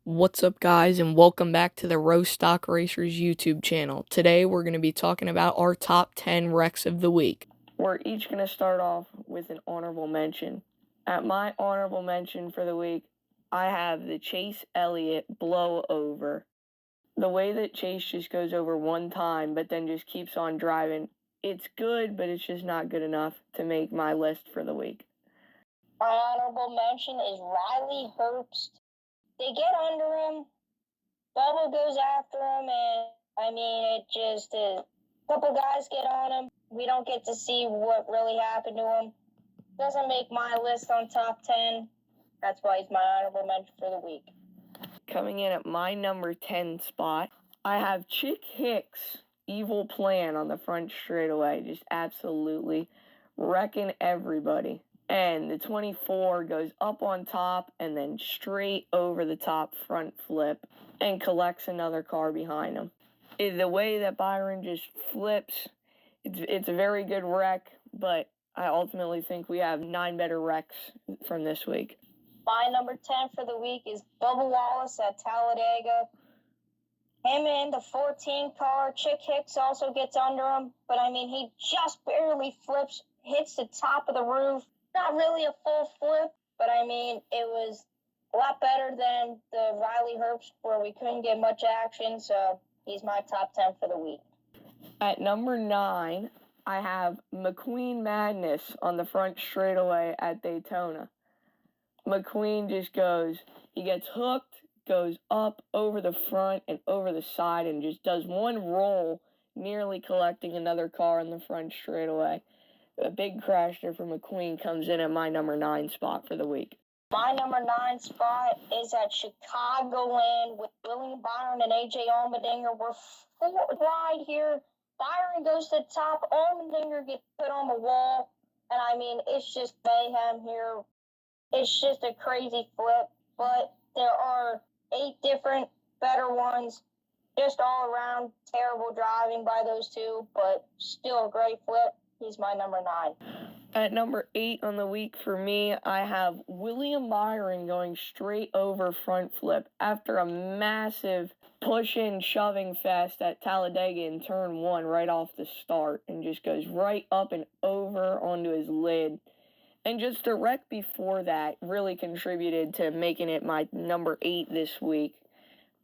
What's up, guys, and welcome back to the Rostock Racers YouTube channel. Today we're going to be talking about our top 10 wrecks of the week. We're each going to start off with an honorable mention. At my honorable mention for the week, I have the Chase Elliott blowover. The way that Chase just goes over one time but then just keeps on driving, it's good, but it's just not good enough to make my list for the week. My honorable mention is Riley Herbst. They get under him, Bubba goes after him, and it just is. A couple guys get on him. We don't get to see what really happened to him. Doesn't make my list on top 10. That's why he's my honorable mention for the week. Coming in at my number 10 spot, I have Chick Hicks' evil plan on the front straightaway, just absolutely wrecking everybody. And the 24 goes up on top and then straight over the top front flip and collects another car behind him. The way that Byron just flips, it's a very good wreck, but I ultimately think we have 9 better wrecks from this week. My number 10 for the week is Bubba Wallace at Talladega. Him in the 14 car. Chick Hicks also gets under him, but he just barely flips, hits the top of the roof. Not really a full flip, but it was a lot better than the Riley Herbst where we couldn't get much action, so he's my top 10 for the week. At number 9, I have McQueen Madness on the front straightaway at Daytona. McQueen just he gets hooked, goes up over the front and over the side and just does one roll, nearly collecting another car in the front straightaway. A big crash there for McQueen comes in at my number 9 spot for the week. My number 9 spot is at Chicagoland with William Byron and A.J. Allmendinger. We're 4 wide here. Byron goes to the top. Allmendinger gets put on the wall. And it's just mayhem here. It's just a crazy flip. But there are 8 different better ones. Just all around terrible driving by those two, but still a great flip. He's my number 9. At number 8 on the week for me, I have William Byron going straight over front flip after a massive push-in shoving fest at Talladega in turn 1 right off the start and just goes right up and over onto his lid. And just the wreck before that really contributed to making it my number 8 this week.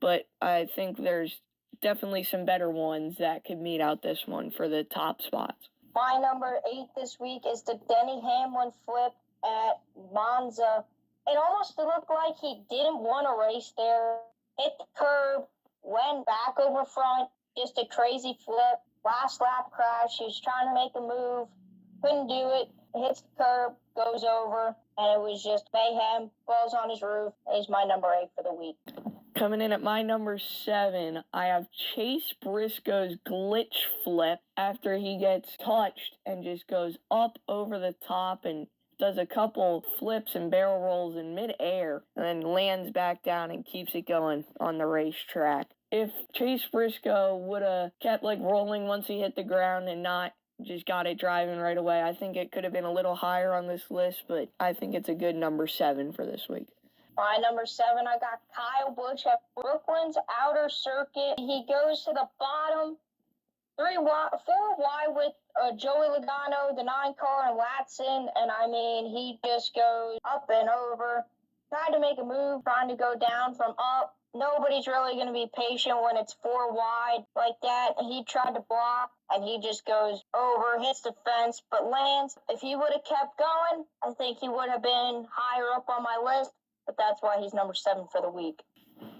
But I think there's definitely some better ones that could meet out this one for the top spots. My number 8 this week is the Denny Hamlin flip at Monza. It almost looked like he didn't want to race there. Hit the curb, went back over front, just a crazy flip. Last lap crash, he was trying to make a move, couldn't do it, hits the curb, goes over, and it was just mayhem, falls on his roof. He's my number 8 for the week. Coming in at my number 7, I have Chase Briscoe's glitch flip after he gets touched and just goes up over the top and does a couple flips and barrel rolls in midair and then lands back down and keeps it going on the racetrack. If Chase Briscoe would have kept rolling once he hit the ground and not just got it driving right away, I think it could have been a little higher on this list, but I think it's a good number 7 for this week. My number 7, I got Kyle Busch at Brooklyn's Outer Circuit. He goes to the bottom, 4 wide with Joey Logano, the 9 car, and Latson. And he just goes up and over. Tried to make a move, trying to go down from up. Nobody's really going to be patient when it's 4 wide like that. He tried to block, and he just goes over, hits the fence, but lands. If he would have kept going, I think he would have been higher up on my list. But that's why he's number 7 for the week.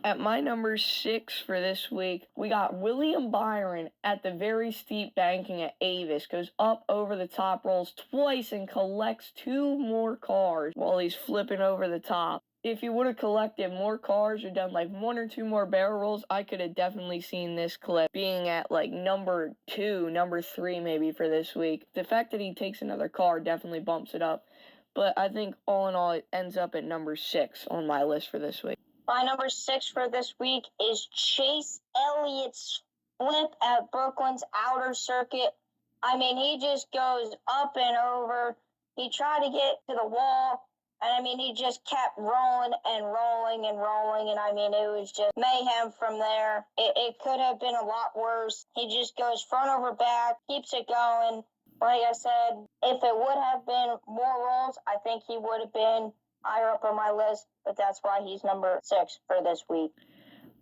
At my number 6 for this week, we got William Byron at the very steep banking at Avis. Goes up over the top, rolls twice, and collects 2 more cars while he's flipping over the top. If he would have collected more cars or done 1 or 2 more barrel rolls, I could have definitely seen this clip being at number 2, number 3 maybe for this week. The fact that he takes another car definitely bumps it up. But I think all in all, it ends up at number 6 on my list for this week. My number 6 for this week is Chase Elliott's flip at Brooklyn's Outer Circuit. He just goes up and over. He tried to get to the wall, And I mean, he just kept rolling and rolling and rolling. And I mean, it was just mayhem from there. It could have been a lot worse. He just goes front over back, keeps it going. Like I said, if it would have been more rolls, I think he would have been higher up on my list. But that's why he's number 6 for this week.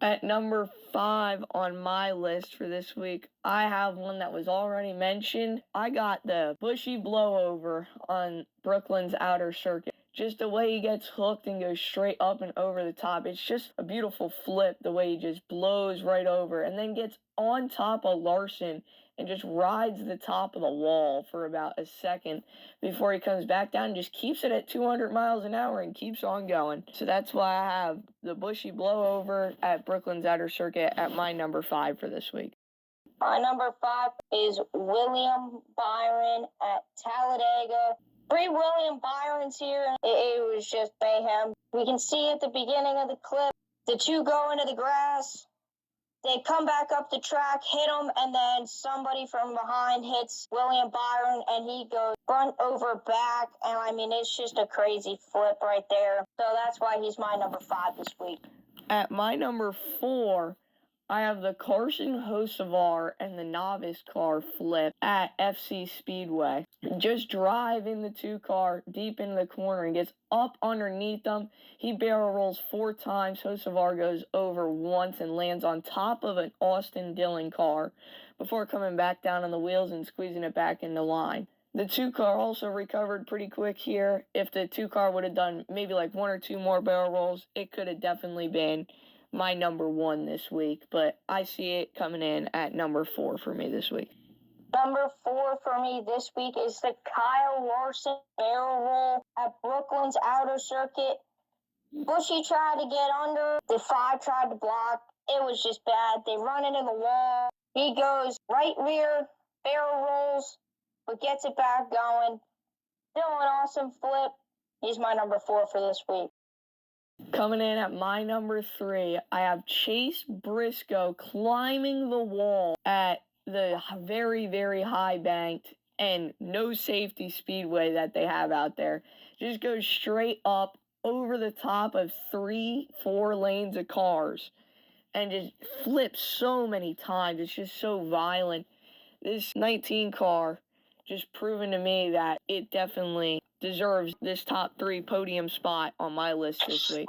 At number 5 on my list for this week, I have one that was already mentioned. I got the bushy blowover on Brooklyn's outer circuit. Just the way he gets hooked and goes straight up and over the top. It's just a beautiful flip, the way he just blows right over and then gets on top of Larson and just rides the top of the wall for about a second before he comes back down and just keeps it at 200 miles an hour and keeps on going. So that's why I have the bushy blowover at Brooklyn's outer circuit at my number 5 for this week. My number 5 is William Byron at Talladega. 3 William Byrons here. It was just mayhem. We can see at the beginning of the clip, the two go into the grass. They come back up the track, hit him, and then somebody from behind hits William Byron, and he goes front over back. And I mean, it's just a crazy flip right there. So that's why he's my number 5 this week. At my number 4, I have the Carson Hocevar and the novice car flip at FC Speedway. Just drive in the 2-car deep into the corner and gets up underneath them. He barrel rolls 4 times. Hocevar goes over once and lands on top of an Austin Dillon car before coming back down on the wheels and squeezing it back into line. The 2-car also recovered pretty quick here. If the 2-car would have done maybe like 1 or 2 more barrel rolls, it could have definitely been my number 1 this week, but I see it coming in at number 4 for me this week. Number 4 for me this week is the Kyle Larson barrel roll at Brooklyn's outer circuit. Bushy tried to get under. The 5 tried to block. It was just bad. They run into the wall. He goes right rear, barrel rolls, but gets it back going. Still an awesome flip. He's my number 4 for this week. Coming in at my number 3, I have Chase Briscoe climbing the wall at the very, very high banked and no safety speedway that they have out there. Just goes straight up over the top of 3-4 lanes of cars and just flips so many times. It's just so violent. This 19 car just proven to me that it definitely deserves this top 3 podium spot on my list this week.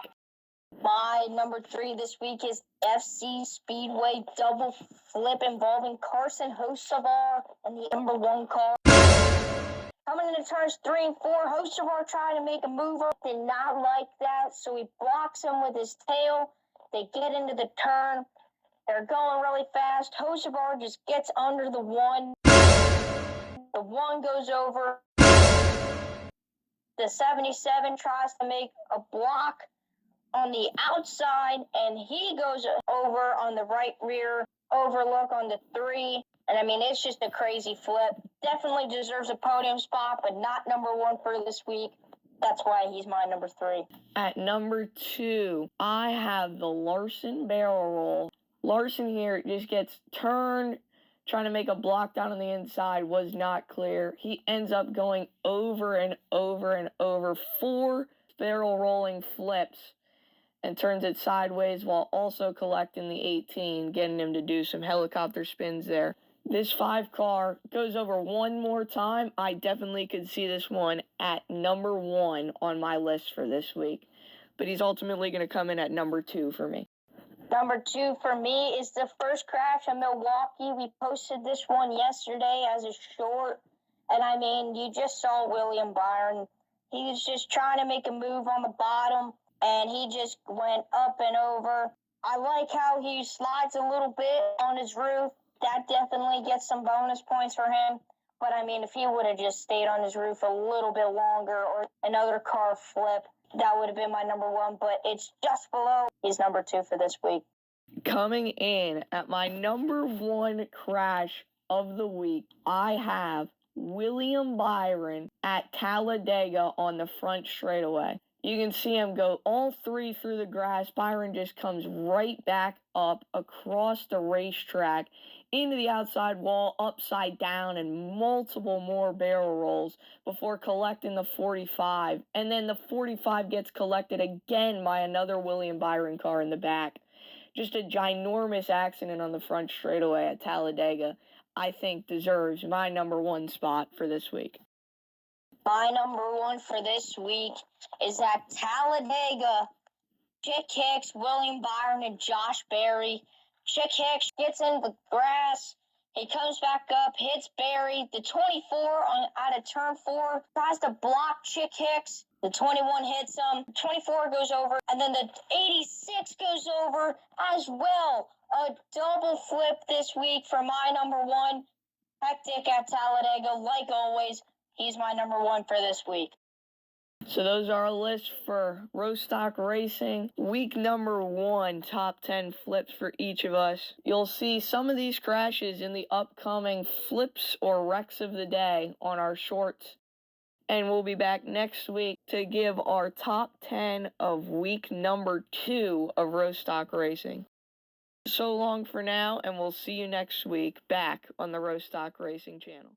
My number 3 this week is FC Speedway double flip involving Carson Hocevar and the number 1 car. Coming into turns 3 and 4, Hocevar trying to make a move up, did not like that, so he blocks him with his tail. They get into the turn. They're going really fast. Hocevar just gets under the 1. The 1 goes over. The 77 tries to make a block on the outside, and he goes over on the right rear overlook on the 3. And I mean, it's just a crazy flip. Definitely deserves a podium spot, but not number 1 for this week. That's why he's my number 3. At number 2, I have the Larson barrel roll. Larson here just gets turned, trying to make a block down on the inside, was not clear. He ends up going over and over and over 4 barrel rolling flips and turns it sideways while also collecting the 18, getting him to do some helicopter spins there. This 5 car goes over 1 more time. I definitely could see this one at number 1 on my list for this week. But he's ultimately going to come in at number 2 for me. Number 2 for me is the first crash in Milwaukee. We posted this one yesterday as a short. And I mean, you just saw William Byron. He was just trying to make a move on the bottom, and he just went up and over. I like how he slides a little bit on his roof. That definitely gets some bonus points for him. But I mean, if he would have just stayed on his roof a little bit longer or another car flip, that would have been my number 1. But it's just below. He's number 2 for this week. Coming in at my number 1 crash of the week, I have William Byron at Talladega on the front straightaway. You can see him go all three through the grass. Byron just comes right back up across the racetrack into the outside wall, upside down, and multiple more barrel rolls before collecting the 45. And then the 45 gets collected again by another William Byron car in the back. Just a ginormous accident on the front straightaway at Talladega, I think deserves my number one spot for this week. My number one for this week is at Talladega. Chick Hicks, William Byron, and Josh Berry. Chick Hicks gets in the grass. He comes back up, hits Berry. The 24 out of turn 4 tries to block Chick Hicks. The 21 hits him. 24 goes over, and then the 86 goes over as well. A double flip this week for my number one. Hectic at Talladega, like always. He's my number one for this week. So those are our lists for Rostock Racing. Week number 1, top 10 flips for each of us. You'll see some of these crashes in the upcoming flips or wrecks of the day on our shorts. And we'll be back next week to give our top 10 of week number 2 of Rostock Racing. So long for now, and we'll see you next week back on the Rostock Racing channel.